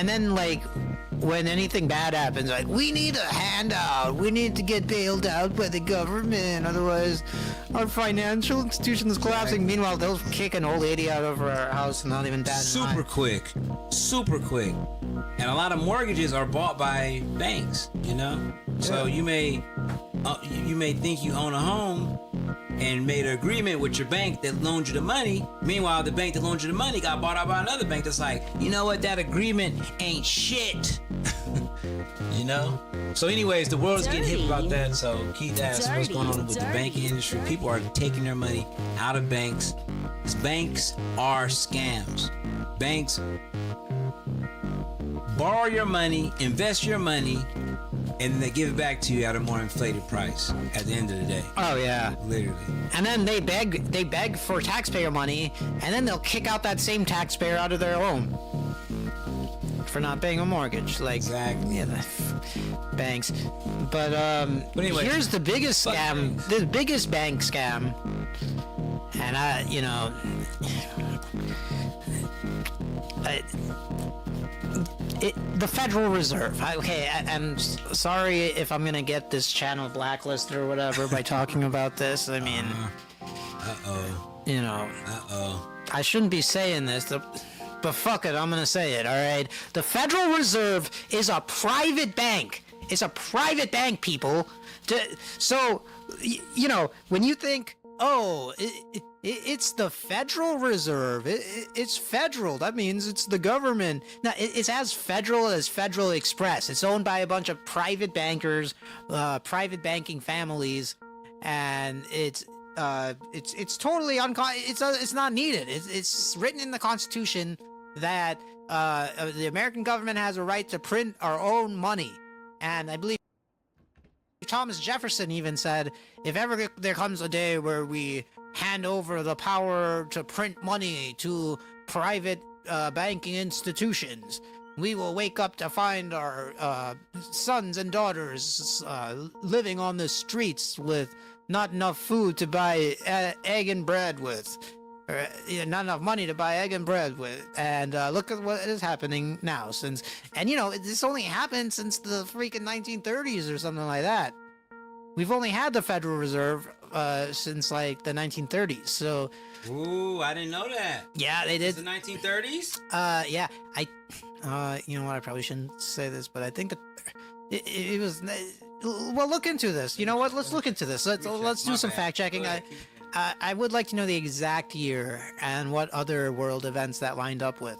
and then like when anything bad happens, like we need a handout, we need to get bailed out by the government, otherwise our financial institution is collapsing. Meanwhile, they'll kick an old lady out of her house and not even bat an eye. Super quick. And a lot of mortgages are bought by banks, you know? So you may think you own a home and made an agreement with your bank that loaned you the money. Meanwhile, the bank that loaned you the money got bought out by another bank that's like, you know what, that agreement ain't shit. You know? So anyways, the world is getting hip about that. So Keith asked what's going on with the banking industry. People are taking their money out of banks. Banks are scams. Banks borrow your money, invest your money, and then they give it back to you at a more inflated price at the end of the day. Oh yeah, literally. And then they beg for taxpayer money, and then they'll kick out that same taxpayer out of their home for not paying a mortgage. Like, exactly. Yeah, banks. But anyway, here's the biggest scam, the biggest bank scam, and the Federal Reserve. I'm sorry if I'm gonna get this channel blacklisted or whatever by talking about this. I mean, I shouldn't be saying this, but fuck it, I'm gonna say it. All right, the Federal Reserve is a private bank. It's a private bank, people. So, when you think, oh, it's the Federal Reserve. It's federal. That means it's the government. Now, it's as federal as Federal Express. It's owned by a bunch of private bankers, private banking families, and it's totally it's not needed. It's written in the Constitution that the American government has a right to print our own money, and I believe Thomas Jefferson even said, if ever there comes a day where we hand over the power to print money to private banking institutions, we will wake up to find our sons and daughters living on the streets with not enough food to buy egg and bread with. Not enough money to buy egg and bread with, and look at what is happening now. This only happened since the freaking 1930s or something like that. We've only had the Federal Reserve since like the 1930s. So, ooh, I didn't know that. Yeah, they did. The 1930s. Yeah, you know what? I probably shouldn't say this, but I think that it was. Well, look into this. You know what? Let's look into this. Let's do some fact checking. I would like to know the exact year and what other world events that lined up with.